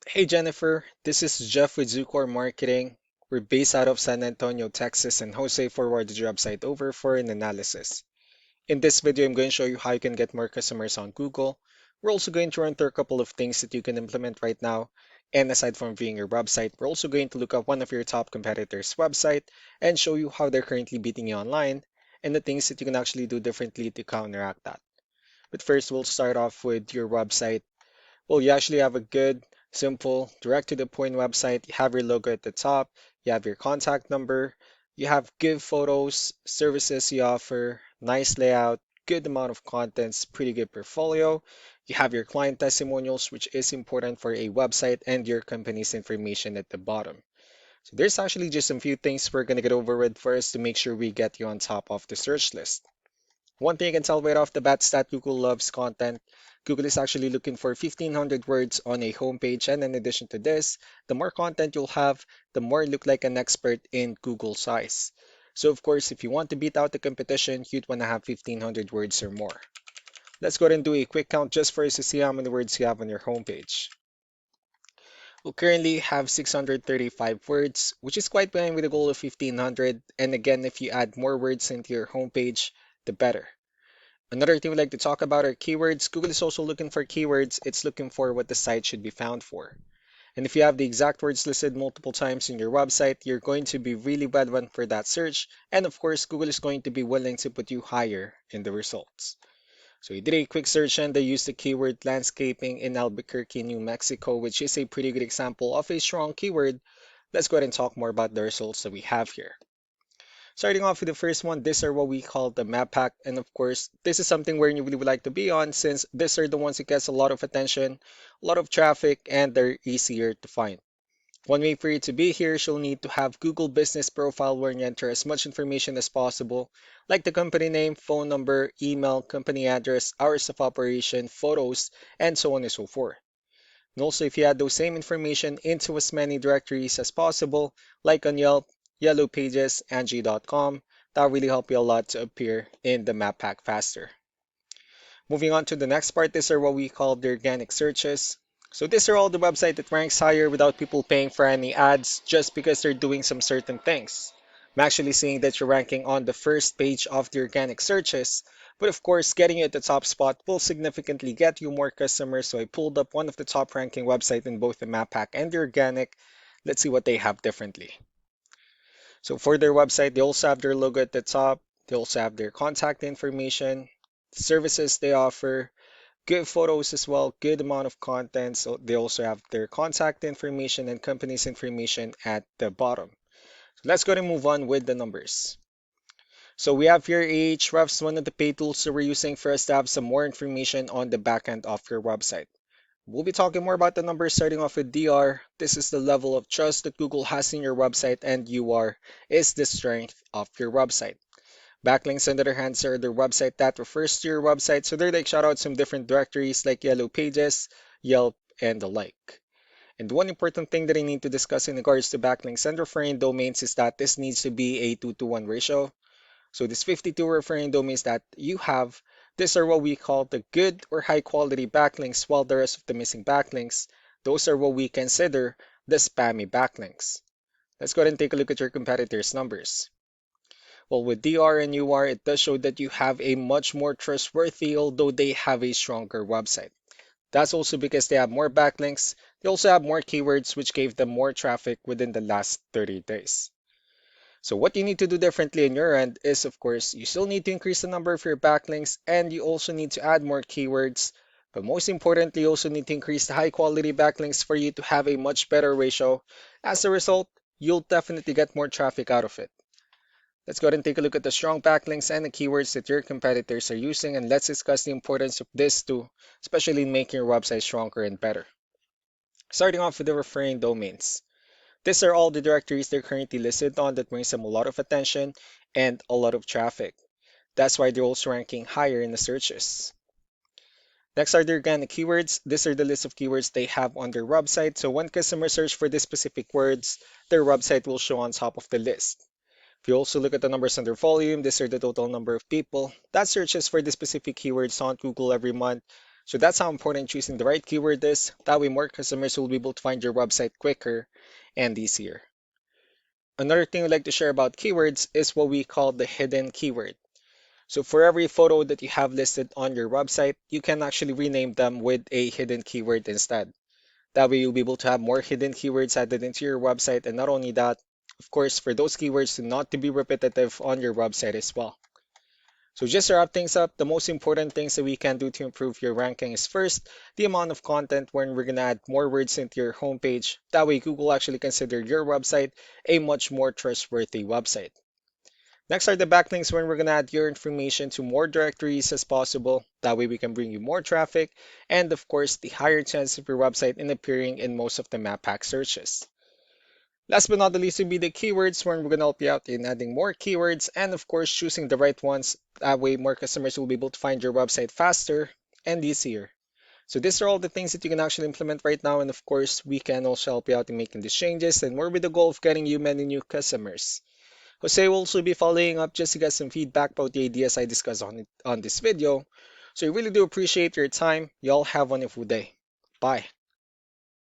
Hey Jennifer, this is Jeff with Zucor Marketing. We're based out of San Antonio, Texas, and Jose forwarded your website over for an analysis. In this video, I'm going to show you how you can get more customers on Google. We're also going to run through a couple of things that you can implement right now. And aside from viewing your website, we're also going to look at one of your top competitors' website and show you how they're currently beating you online and the things that you can actually do differently to counteract that. But first, we'll start off with your website. Well, you actually have a good, simple, direct to the point website. You have your logo at the top, you have your contact number, you have good photos, services you offer, nice layout, good amount of contents, pretty good portfolio. You have your client testimonials, which is important for a website, and your company's information at the bottom. So there's actually just a few things we're going to get over with first to make sure we get you on top of the search list. One thing I can tell right off the bat is that Google loves content. Google is actually looking for 1,500 words on a homepage, and in addition to this, the more content you'll have, the more you look like an expert in Google size. So of course, if you want to beat out the competition, you'd want to have 1,500 words or more. Let's go ahead and do a quick count just for us to see how many words you have on your homepage. We currently have 635 words, which is quite behind with a goal of 1,500. And again, if you add more words into your homepage, the better. Another thing we'd like to talk about are keywords. Google is also looking for keywords. It's looking for what the site should be found for. And if you have the exact words listed multiple times in your website, you're going to be really relevant for that search. And of course, Google is going to be willing to put you higher in the results. So we did a quick search and they used the keyword landscaping in Albuquerque, New Mexico, which is a pretty good example of a strong keyword. Let's go ahead and talk more about the results that we have here. Starting off with the first one, these are what we call the map pack. And of course, this is something where you really would like to be on since these are the ones that gets a lot of attention, a lot of traffic, and they're easier to find. One way for you to be here is you'll need to have Google Business Profile where you enter as much information as possible, like the company name, phone number, email, company address, hours of operation, photos, and so on and so forth. And also, if you add those same information into as many directories as possible, like on Yelp, Yellow Pages, Angie.com, that'll really help you a lot to appear in the map pack faster. Moving on to the next part, these are what we call the organic searches. So these are all the website that ranks higher without people paying for any ads just because they're doing some certain things. I'm actually seeing that you're ranking on the first page of the organic searches, but of course, getting you at the top spot will significantly get you more customers. So I pulled up one of the top ranking websites in both the map pack and the organic. Let's see what they have differently. So for their website, they also have their logo at the top. They also have their contact information, services they offer, good photos as well, good amount of content. So they also have their contact information and company's information at the bottom. So let's go and move on with the numbers. So we have here Ahrefs, one of the paid tools that we're using for us to have some more information on the backend of your website. We'll be talking more about the numbers starting off with DR. This is the level of trust that Google has in your website, and UR is the strength of your website. Backlinks, on the other hand, are the website that refers to your website. So they're like shout out some different directories like Yellow Pages, Yelp, and the like. And one important thing that I need to discuss in regards to backlinks and referring domains is that this needs to be a 2-to-1 ratio. So this 52 referring domains that you have, these are what we call the good or high quality backlinks, while the rest of the missing backlinks, those are what we consider the spammy backlinks. Let's go ahead and take a look at your competitors' numbers. Well, with DR and UR, it does show that you have a much more trustworthy, although they have a stronger website. That's also because they have more backlinks. They also have more keywords, which gave them more traffic within the last 30 days. So what you need to do differently on your end is, of course, you still need to increase the number of your backlinks and you also need to add more keywords. But most importantly, you also need to increase the high quality backlinks for you to have a much better ratio. As a result, you'll definitely get more traffic out of it. Let's go ahead and take a look at the strong backlinks and the keywords that your competitors are using, and let's discuss the importance of this too, especially in making your website stronger and better. Starting off with the referring domains. These are all the directories they're currently listed on that brings them a lot of attention and a lot of traffic. That's why they're also ranking higher in the searches. Next are the organic keywords. These are the list of keywords they have on their website. So when customers search for these specific words, their website will show on top of the list. If you also look at the numbers under volume, these are the total number of people that searches for the specific keywords on Google every month. So that's how important choosing the right keyword is. That way more customers will be able to find your website quicker and easier. Another thing I'd like to share about keywords is what we call the hidden keyword. So for every photo that you have listed on your website, you can actually rename them with a hidden keyword instead. That way you'll be able to have more hidden keywords added into your website. And not only that, of course, for those keywords to not to be repetitive on your website as well. So just to wrap things up, the most important things that we can do to improve your ranking is first, the amount of content when we're going to add more words into your homepage. That way Google actually consider your website a much more trustworthy website. Next are the backlinks when we're going to add your information to more directories as possible. That way we can bring you more traffic and of course the higher chance of your website in appearing in most of the map pack searches. Last but not the least would be the keywords when we're going to help you out in adding more keywords and of course choosing the right ones. That way more customers will be able to find your website faster and easier. So these are all the things that you can actually implement right now, and of course we can also help you out in making these changes and more with the goal of getting you many new customers. Jose will also be following up just to get some feedback about the ideas I discussed on this video. So I really do appreciate your time. Y'all have a wonderful day. Bye.